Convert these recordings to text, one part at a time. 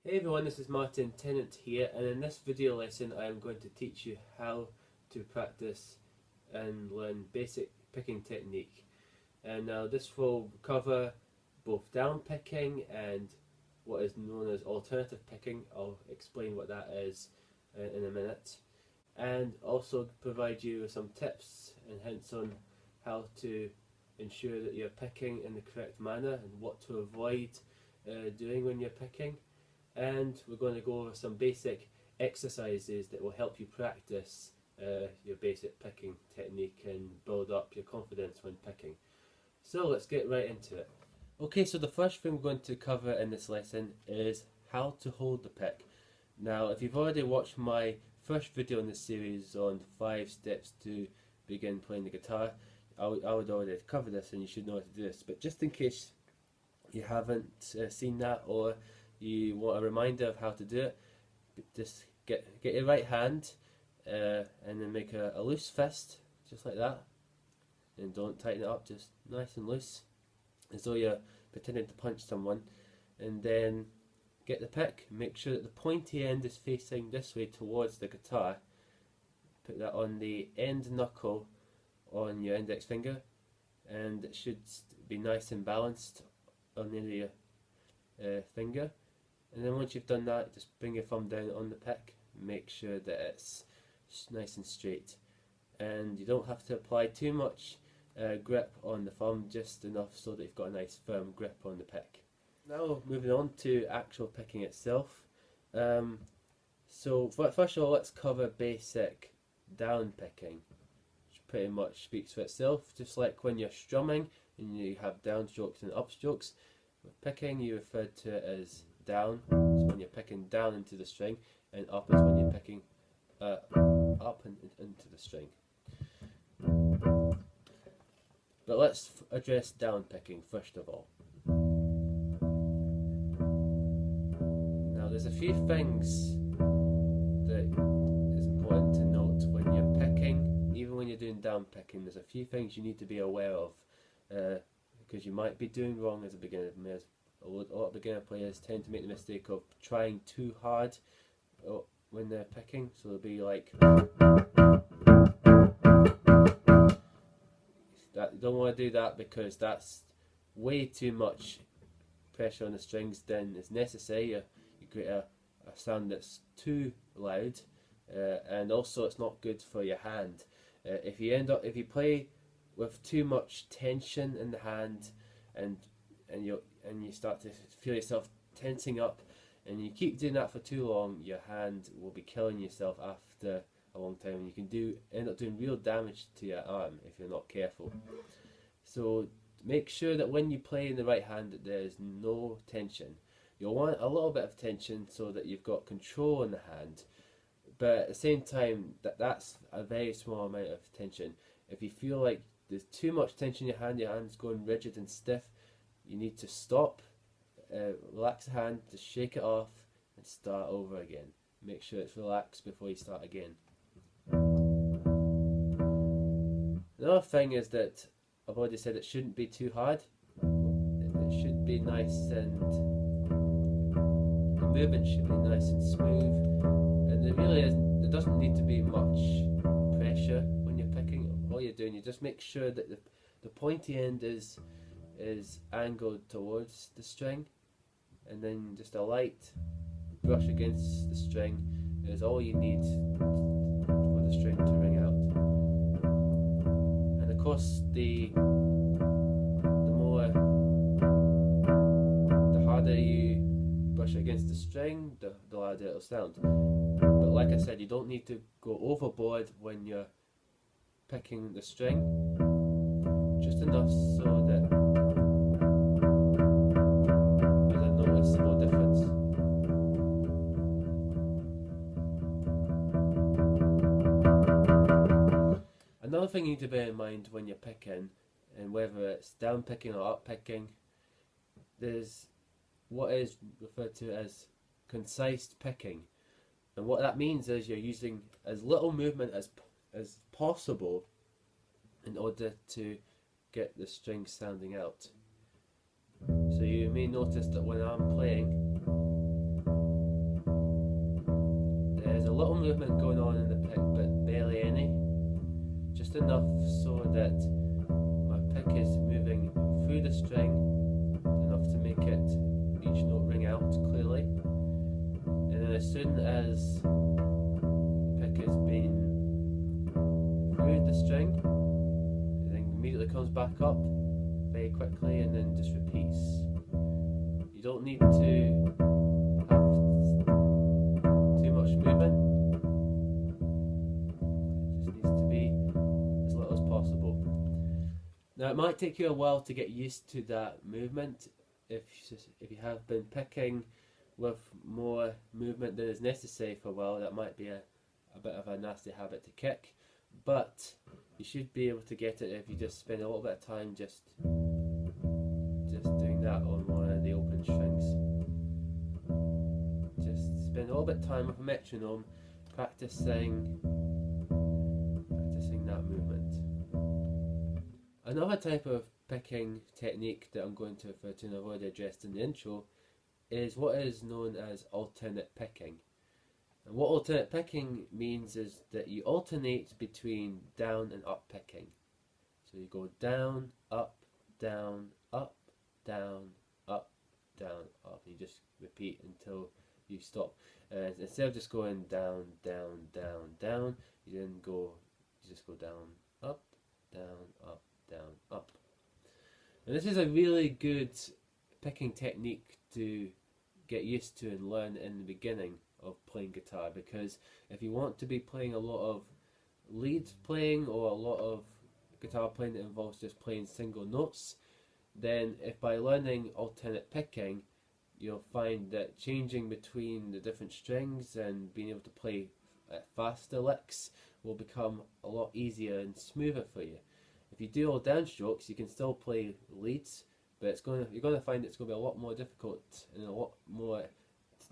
Hey everyone, this is Martin Tennant here, and in this video lesson I am going to teach you how to practice and learn basic picking technique. And now this will cover both down picking and what is known as alternative picking. I'll explain what that is in a minute, and also provide you with some tips and hints on how to ensure that you're picking in the correct manner and what to avoid doing when you're picking. And we're going to go over some basic exercises that will help you practice your basic picking technique and build up your confidence when picking. So let's get right into it. Okay, so the first thing we're going to cover in this lesson is how to hold the pick. Now, if you've already watched my first video in this series on 5 steps to begin playing the guitar, I would already cover this and you should know how to do this. But just in case you haven't seen that, or you want a reminder of how to do it, just get your right hand and then make a loose fist, just like that, and don't tighten it up, just nice and loose, as though you're pretending to punch someone. And then get the pick, make sure that the pointy end is facing this way towards the guitar. Put that on the end knuckle on your index finger, and it should be nice and balanced on the end of your finger. And then once you've done that, just bring your thumb down on the pick, make sure that it's nice and straight. And you don't have to apply too much grip on the thumb, just enough so that you've got a nice firm grip on the pick. Now moving on to actual picking itself. So first of all, let's cover basic down picking, which pretty much speaks for itself. Just like when you're strumming and you have down strokes and up strokes, with picking you refer to it as down, is when you're picking down into the string, and up is when you're picking up and into the string. But let's address down picking first of all. Now there's a few things that is important to note when you're picking, even when you're doing down picking. There's a few things you need to be aware of, because you might be doing wrong as a beginner. A lot of beginner players tend to make the mistake of trying too hard when they're picking, so they'll be like that. You don't want to do that, because that's way too much pressure on the strings than is necessary. You create a sound that's too loud, and also it's not good for your hand. If you play with too much tension in the hand, and you start to feel yourself tensing up, and you keep doing that for too long, your hand will be killing yourself after a long time, and you can end up doing real damage to your arm if you're not careful. So make sure that when you play in the right hand that there is no tension. You'll want a little bit of tension so that you've got control in the hand, but at the same time that's a very small amount of tension. If you feel like there's too much tension in your hand's going rigid and stiff, you need to stop, relax the hand, just shake it off and start over again. Make sure it's relaxed before you start again. Another thing is that I've already said it shouldn't be too hard. It should be nice, and the movement should be nice and smooth, and there doesn't need to be much pressure when you're picking. All you're doing, you just make sure that the pointy end is angled towards the string, and then just a light brush against the string is all you need for the string to ring out. And of course the harder you brush against the string, the louder it'll sound. But like I said, you don't need to go overboard when you're picking the string, just enough so that there's a noticeable difference. Another thing you need to bear in mind when you're picking, and whether it's down picking or up picking, there's what is referred to as concise picking. And what that means is you're using as little movement as possible in order to get the strings sounding out. So you may notice that when I'm playing, There's a little movement going on in the pick, but barely any. Just enough so that my pick is moving through the string, enough to make it each note ring out clearly. And then as soon as the pick has been through the string, it then immediately comes back up very quickly and then just repeats. You don't need to have too much movement. It just needs to be as little as possible. Now it might take you a while to get used to that movement if you have been picking with more movement than is necessary for a while. That might be a bit of a nasty habit to kick, but you should be able to get it if you just spend a little bit of time just doing that on one of the open strings. Just spend a little bit of time with a metronome practicing that movement. Another type of picking technique that I'm going to refer to, and I've already addressed in the intro, is what is known as alternate picking. And what alternate picking means is that you alternate between down and up picking. So you go down, up, down, up, down, up, down, up. You just repeat until you stop. Instead of just going down, down, down, down, you just go down, up, down, up, down, up. And this is a really good picking technique to get used to and learn in the beginning of playing guitar, because if you want to be playing a lot of lead playing or a lot of guitar playing that involves just playing single notes, then if by learning alternate picking you'll find that changing between the different strings and being able to play faster licks will become a lot easier and smoother for you. If you do all downstrokes, you can still play leads, but you're going to find it's going to be a lot more difficult and a lot more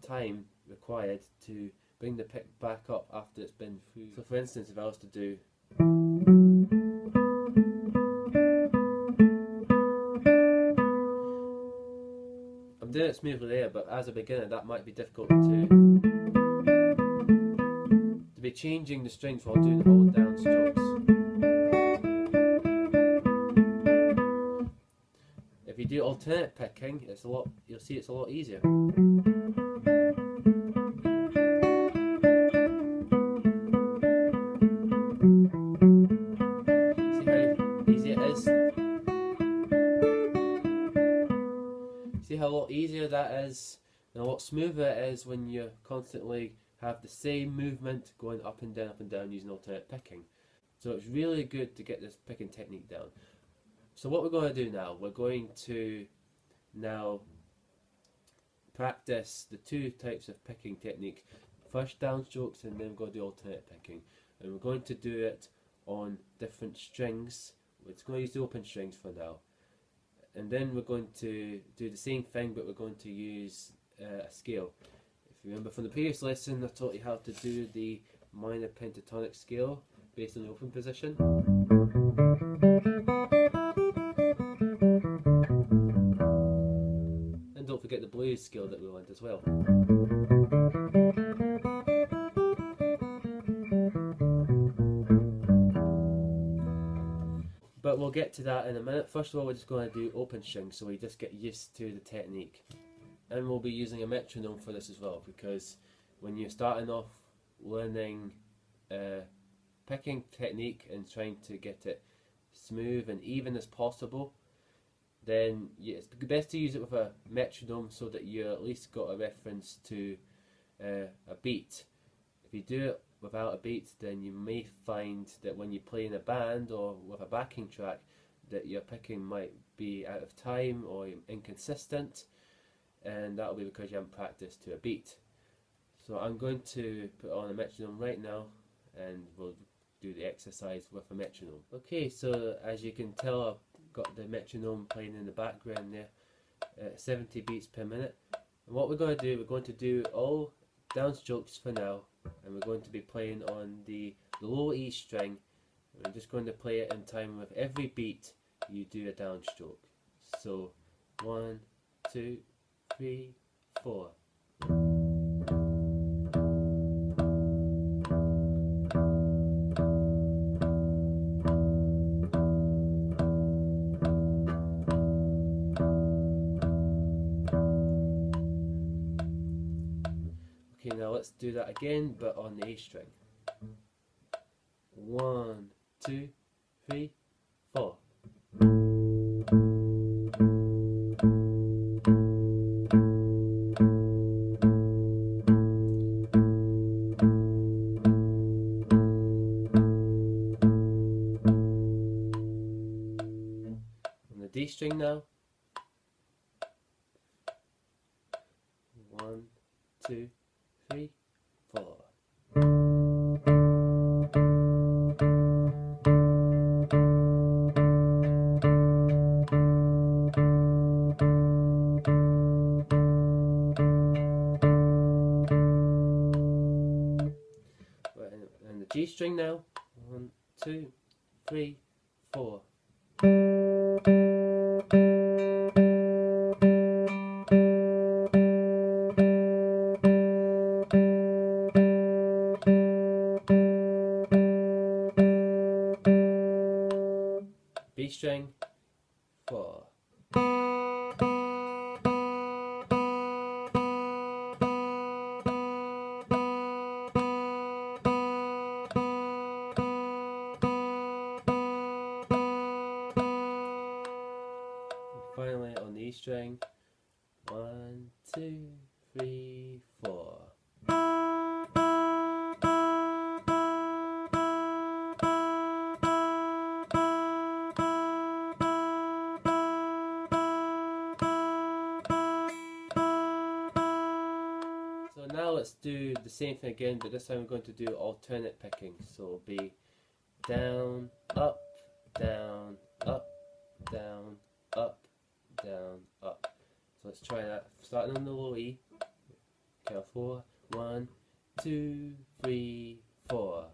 time required to bring the pick back up after it's been through. So for instance, if I was to do I'm doing it smoothly there, but as a beginner that might be difficult to be changing the strings while doing all downstrokes. If you do alternate picking, you'll see it's a lot easier. See how easy it is? See how a lot easier that is, and a lot smoother it is when you constantly have the same movement going up and down using alternate picking. So it's really good to get this picking technique down. So what we're going to do now, we're going to now practice the two types of picking technique. First downstrokes and then we're going to do alternate picking. And we're going to do it on different strings. We're going to use the open strings for now. And then we're going to do the same thing, but we're going to use a scale. If you remember from the previous lesson, I taught you how to do the minor pentatonic scale based on the open position. And don't forget the blues scale that we learned as well. But we'll get to that in a minute. First of all, we're just going to do open strings, so we just get used to the technique. And we'll be using a metronome for this as well, because when you're starting off learning picking technique and trying to get it smooth and even as possible, then it's best to use it with a metronome so that you at least got a reference to a beat. If you do it without a beat, then you may find that when you play in a band or with a backing track that your picking might be out of time or inconsistent, and that'll be because you haven't practiced to a beat. So I'm going to put on a metronome right now and we'll do the exercise with a metronome. Okay, so as you can tell, I've got the metronome playing in the background there at 70 beats per minute. And what we're going to do all downstrokes for now, and we're going to be playing on the low E string. We're just going to play it in time with every beat you do a downstroke. So 1, 2, 3, 4. let's do that again, but on the A string. 1, 2, 3, 4. On the D string now. 1, 2, 3, 4. And the G string now. 1, 2, 3, 4. B string, 4. Finally on the E string, 1, 2, 3, 4. So now let's do the same thing again, but this time I'm going to do alternate picking. So it'll be down, up, down, up, down, up, down, up. So let's try that. Starting on the low E. Count 4. 1, 2, 3, 4.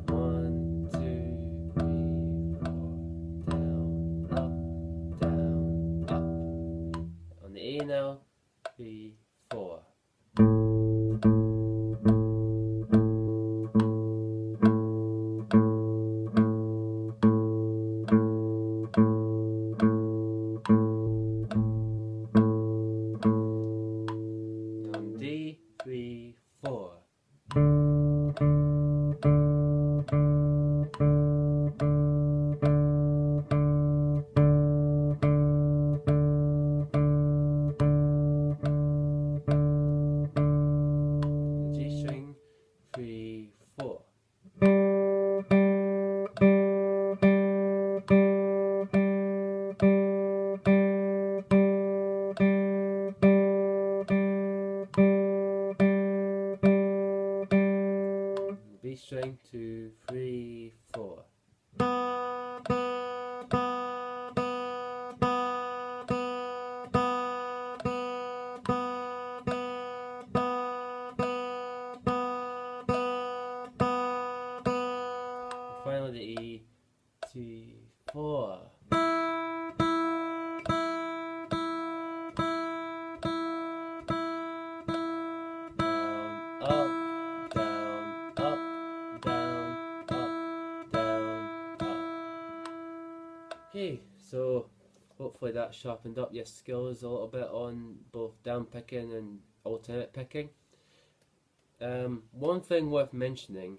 1, 2, 3, 4. Down, up, down, up. On the A now. 3, 4. D, 3, 4. G string, 3, 4. B string, 2, 3, 4. Finally the E, 2, 4. Okay, so hopefully that sharpened up your skills a little bit on both down picking and alternate picking. One thing worth mentioning,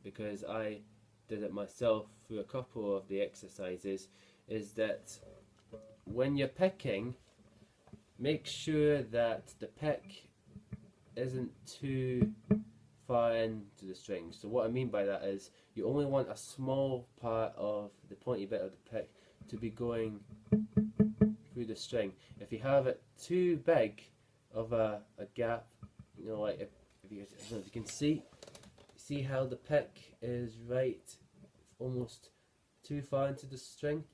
because I did it myself through a couple of the exercises, is that when you're picking, make sure that the pick isn't too far into the string. So what I mean by that is you only want a small part of the pointy bit of the pick to be going through the string. If you have it too big of a gap, you know, like if you can see how the pick is right almost too far into the string.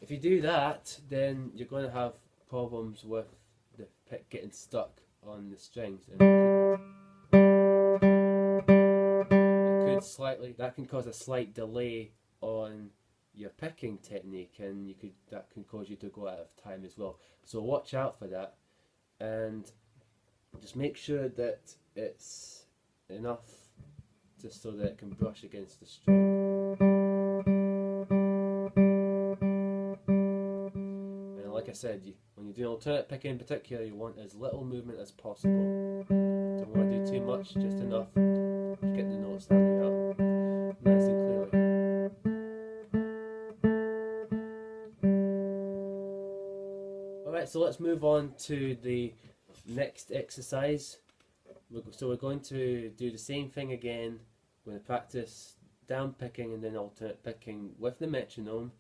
If you do that, then you're going to have problems with the pick getting stuck on the strings, and that can cause a slight delay on your picking technique, and that can cause you to go out of time as well. So watch out for that, and just make sure that it's enough just so that it can brush against the string. said, when you're doing alternate picking in particular, you want as little movement as possible. Don't want to do too much, just enough to get the notes standing up nice and clearly. Alright, so let's move on to the next exercise. So we're going to do the same thing again. We're going to practice down picking and then alternate picking with the metronome.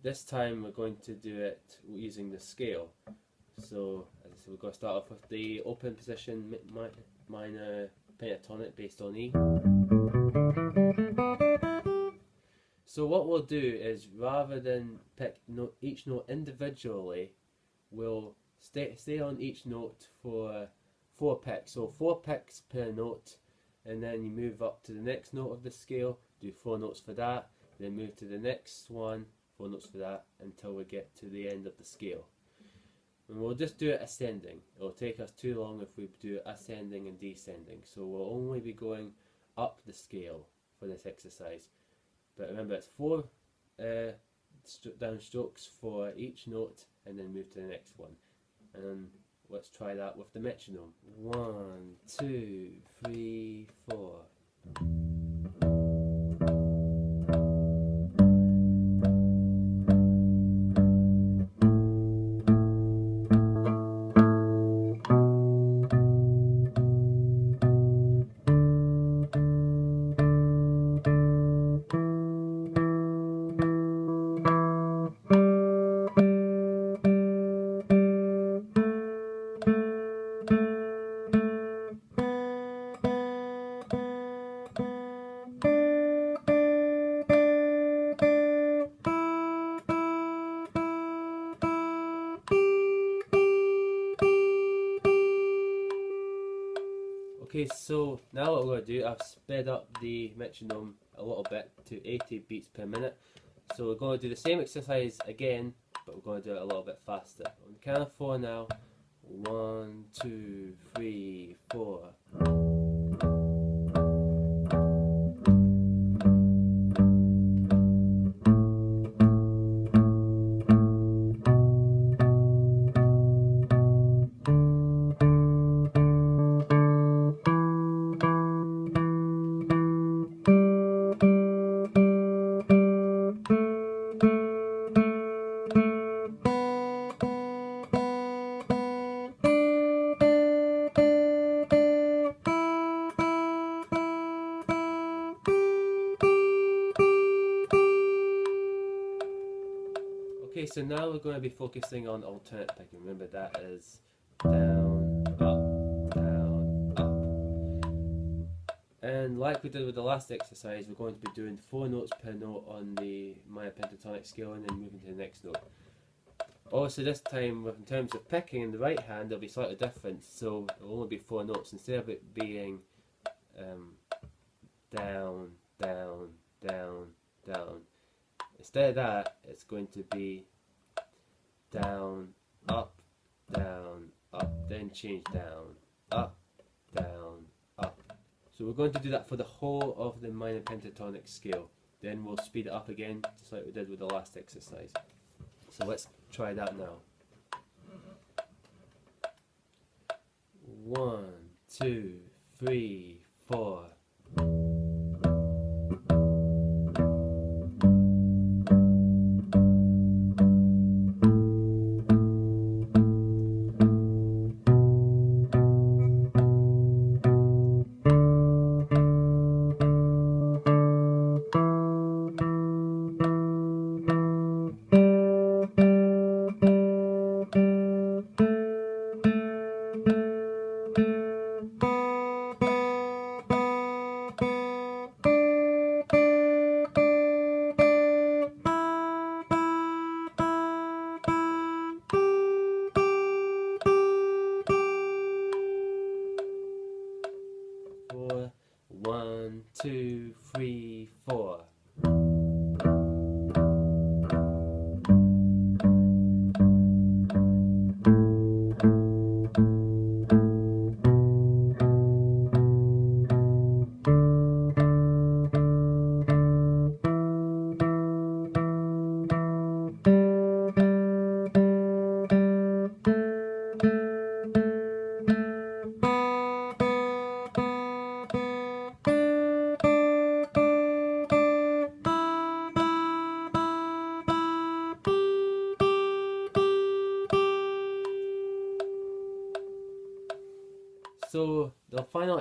This time we're going to do it using the scale. So as I said, we're going to start off with the open position minor pentatonic based on E. So what we'll do is, rather than pick each note individually, we'll stay on each note for 4 picks. So 4 picks per note, and then you move up to the next note of the scale, do 4 notes for that, then move to the next one, 4 notes for that, until we get to the end of the scale. And we'll just do it ascending. It'll take us too long if we do ascending and descending. So we'll only be going up the scale for this exercise. But remember, it's 4 down strokes for each note, and then move to the next one. And then let's try that with the metronome. 1, 2, 3, 4. Okay, so now what we're going to do, I've sped up the metronome a little bit to 80 beats per minute. So we're going to do the same exercise again, but we're going to do it a little bit faster. On the count of 4 now. 1, 2, 3, 4. Okay, so now we're going to be focusing on alternate picking. Remember, that is down, up, down, up. And like we did with the last exercise, we're going to be doing 4 notes per note on the minor pentatonic scale and then moving to the next note. Also this time, in terms of picking in the right hand, it'll be slightly different. So it'll only be 4 notes instead of it being down, down, down, down. Instead of that, it's going to be down, up, then change down, up, up. So we're going to do that for the whole of the minor pentatonic scale. Then we'll speed it up again, just like we did with the last exercise. So let's try that now. 1, 2, 3, 4. One, two, three, four.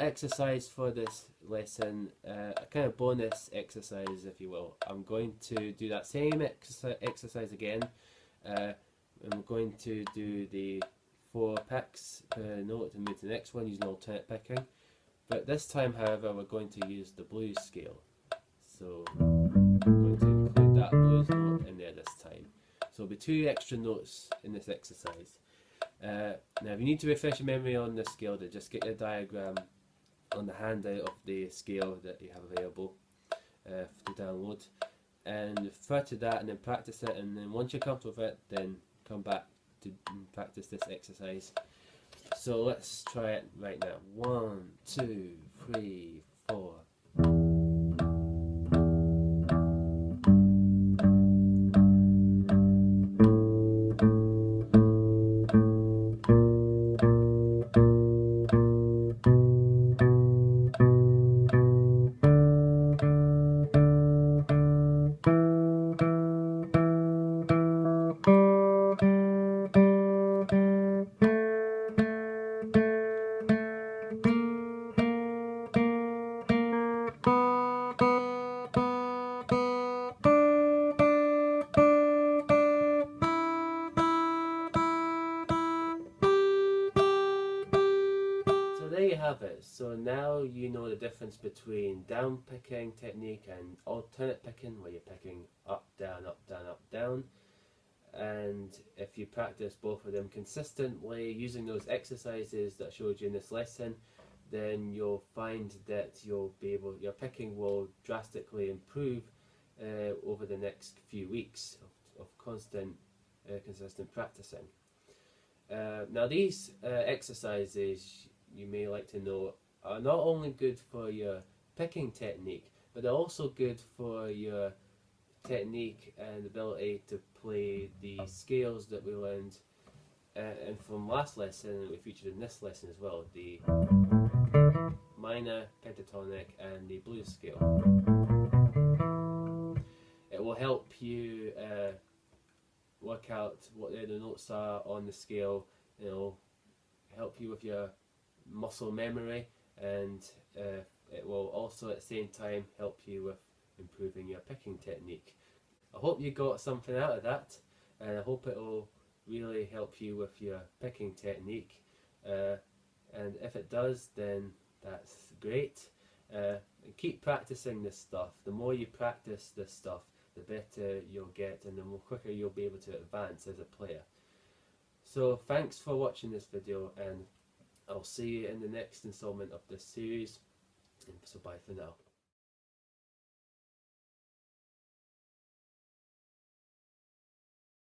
exercise for this lesson, a kind of bonus exercise if you will. I'm going to do that same exercise again. I'm going to do the 4 picks per note and move to the next one using alternate picking. But this time, however, we're going to use the blues scale. So I'm going to include that blues note in there this time. So there'll be 2 extra notes in this exercise. Now if you need to refresh your memory on this scale, then just get your diagram on the handout of the scale that you have available to download, and refer to that and then practice it, and then once you're comfortable with it, then come back to practice this exercise. So let's try it right now. 1, 2, 3, 4. There you have it. So now you know the difference between down picking technique and alternate picking, where you're picking up, down, up, down, up, down. And if you practice both of them consistently using those exercises that I showed you in this lesson, then you'll find that your picking will drastically improve over the next few weeks of consistent practicing. Now these exercises, you may like to know, are not only good for your picking technique, but they're also good for your technique and ability to play the scales that we learned and from last lesson, we featured in this lesson as well, the minor, pentatonic and the blues scale. It will help you work out what the notes are on the scale. It'll help you with your muscle memory, and it will also at the same time help you with improving your picking technique. I hope you got something out of that, and I hope it will really help you with your picking technique, and if it does, then that's great. Keep practicing this stuff. The more you practice this stuff, the better you'll get, and the more quicker you'll be able to advance as a player. So thanks for watching this video, and I'll see you in the next installment of this series. So bye for now.